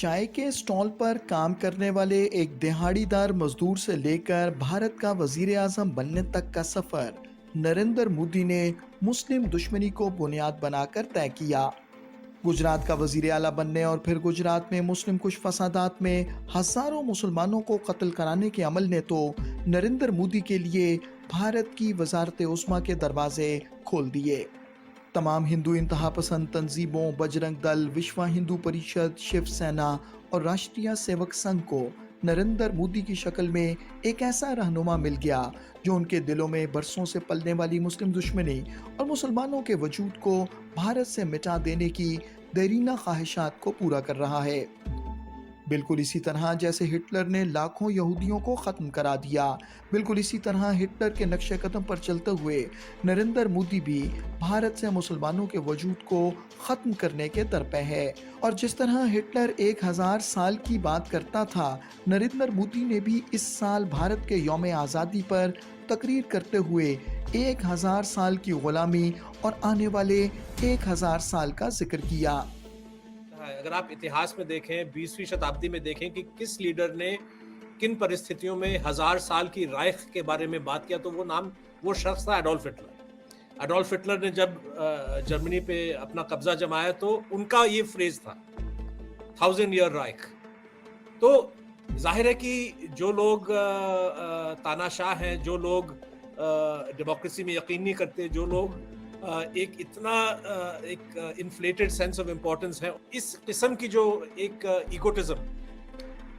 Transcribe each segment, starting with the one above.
चाय के स्टॉल पर काम करने वाले एक दिहाड़ीदार मजदूर से लेकर भारत का वजीर आजम बनने तक का सफर नरेंद्र मोदी ने मुस्लिम दुश्मनी को बुनियाद बनाकर तय किया। गुजरात का वजीर आला बनने और फिर गुजरात में मुस्लिम कुश फसादात में हजारों मुसलमानों को कत्ल कराने के अमल ने तो नरेंद्र मोदी के लिए भारत की वजारत उस्मा के दरवाजे खोल दिए। तमाम हिंदू इंतहा पसंद तंजीमों, बजरंग दल, विश्व हिंदू परिषद, शिवसेना और राष्ट्रीय सेवक संघ को नरेंद्र मोदी की शक्ल में एक ऐसा रहनुमा मिल गया जो उनके दिलों में बरसों से पलने वाली मुस्लिम दुश्मनी और मुसलमानों के वजूद को भारत से मिटा देने की देरीना ख्वाहिशात को पूरा कर रहा है। बिल्कुल इसी तरह जैसे हिटलर ने लाखों यहूदियों को ख़त्म करा दिया, बिल्कुल इसी तरह हिटलर के नक्शे कदम पर चलते हुए नरेंद्र मोदी भी भारत से मुसलमानों के वजूद को ख़त्म करने के दरपे है। और जिस तरह हिटलर 1000 साल की बात करता था, नरेंद्र मोदी ने भी इस साल भारत के यौम आज़ादी पर तकरीर करते हुए 1000 साल की गुलामी और आने वाले 1000 साल का जिक्र किया। अगर आप इतिहास में देखें, 20वीं शताब्दी में देखें कि किस लीडर ने किन परिस्थितियों में 1000 साल की राइख के बारे में बात किया, तो वो शख्स था एडोल्फ हिटलर। एडोल्फ हिटलर ने जब जर्मनी पे अपना कब्जा जमाया तो उनका ये फ्रेज था 1000 ईयर राइख। तो जाहिर है कि जो लोग तानाशाह हैं, जो लोग डेमोक्रेसी में यकीन नहीं करते, जो लोग एक इतना एक इन्फ्लेटेड सेंस ऑफ इम्पोर्टेंस है, इस किस्म की जो एक इगोटिज्म,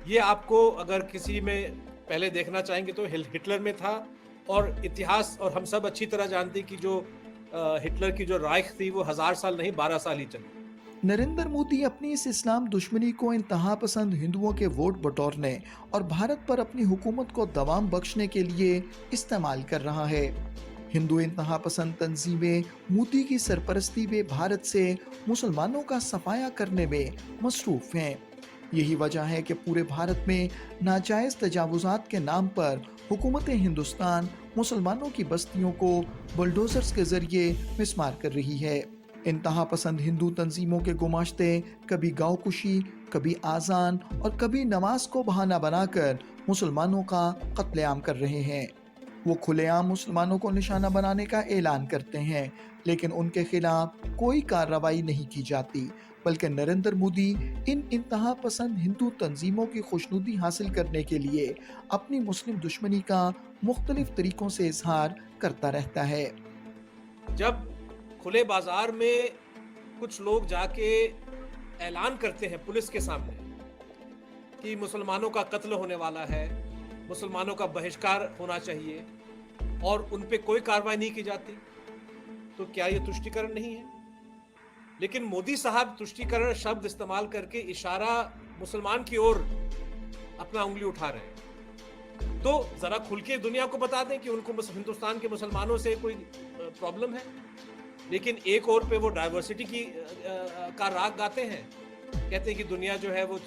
ये आपको अगर किसी में पहले देखना चाहेंगे तो हिटलर में था। और इतिहास और हम सब अच्छी तरह जानते हैं कि जो हिटलर की जो राइख थी वो 1000 साल नहीं 12 साल ही चली। नरेंद्र मोदी अपनी इस इस्लाम दुश्मनी को इंतहा पसंद हिंदुओं के वोट बटोरने और भारत पर अपनी हुकूमत को दवाम बख्शने के लिए इस्तेमाल कर रहा है। हिंदू इंतहा पसंद तंजीमें मोदी की सरपरस्ती में भारत से मुसलमानों का सफाया करने में मसरूफ हैं। यही वजह है कि पूरे भारत में नाजायज तजावुजात के नाम पर हुकूमत हिंदुस्तान मुसलमानों की बस्तियों को बुलडोजर्स के जरिए मिसमार कर रही है। इंतहा पसंद हिंदू तंजीमों के गुमाश्ते कभी गाँवकुशी, कभी आज़ान और कभी नमाज को बहाना बनाकर मुसलमानों का कत्लेआम कर रहे हैं। वो खुलेआम मुसलमानों को निशाना बनाने का ऐलान करते हैं, लेकिन उनके खिलाफ कोई कार्रवाई नहीं की जाती, बल्कि नरेंद्र मोदी इन इंतहा पसंद हिंदू तंजीमों की खुशनुदी हासिल करने के लिए अपनी मुस्लिम दुश्मनी का मुख्तलिफ तरीकों से इजहार करता रहता है। जब खुले बाजार में कुछ लोग जाके ऐलान करते हैं पुलिस के सामने कि मुसलमानों का कत्ल होने वाला है, मुसलमानों का बहिष्कार होना चाहिए, और उन पे कोई कार्रवाई नहीं की जाती, तो क्या ये तुष्टीकरण नहीं है? लेकिन मोदी साहब तुष्टीकरण शब्द इस्तेमाल करके इशारा मुसलमान की ओर अपना उंगली उठा रहे हैं। तो जरा खुल के दुनिया को बता दें कि उनको हिंदुस्तान के मुसलमानों से कोई प्रॉब्लम है। लेकिन एक और पे वो डाइवर्सिटी की का राग गाते हैं, कहते हैं कि दुनिया जो है वो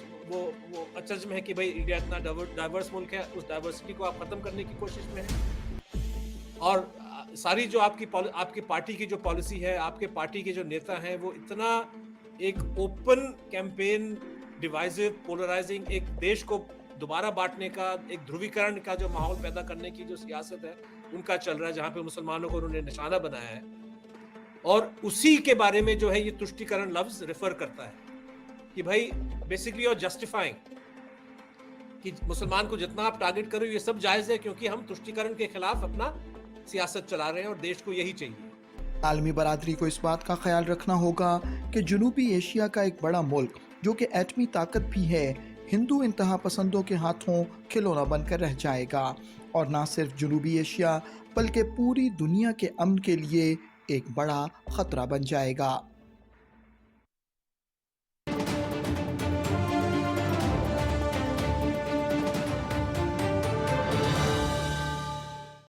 अचरज में है कि भाई इंडिया इतना डाइवर्स मुल्क है, उस डाइवर्सिटी को आप खत्म करने की कोशिश में है। और सारी जो आपकी पार्टी की जो पॉलिसी है, आपके पार्टी के जो नेता हैं, वो इतना एक ओपन कैंपेन, डिवाइसिव, पोलराइजिंग, एक देश को दोबारा बांटने का, एक ध्रुवीकरण का जो माहौल पैदा करने की जो सियासत है उनका चल रहा है, जहां पे मुसलमानों को उन्होंने निशाना बनाया है। और उसी के बारे में जो है ये तुष्टीकरण लफ्ज रेफर करता है कि भाई बेसिकली और जस्टिफाइंग कि मुसलमान को जितना आप टारगेट करो ये सब जायज है, क्योंकि हम तुष्टीकरण के खिलाफ अपना सियासत चला रहे हैं और देश को यही चाहिए। आलमी बरादरी को इस बात का ख्याल रखना होगा कि जनूबी एशिया का एक बड़ा मुल्क जो कि एटमी ताकत भी है, हिंदू इंतहा पसंदों के हाथों खिलौना बनकर रह जाएगा और ना सिर्फ जनूबी एशिया बल्कि पूरी दुनिया के अमन के लिए एक बड़ा खतरा बन जाएगा।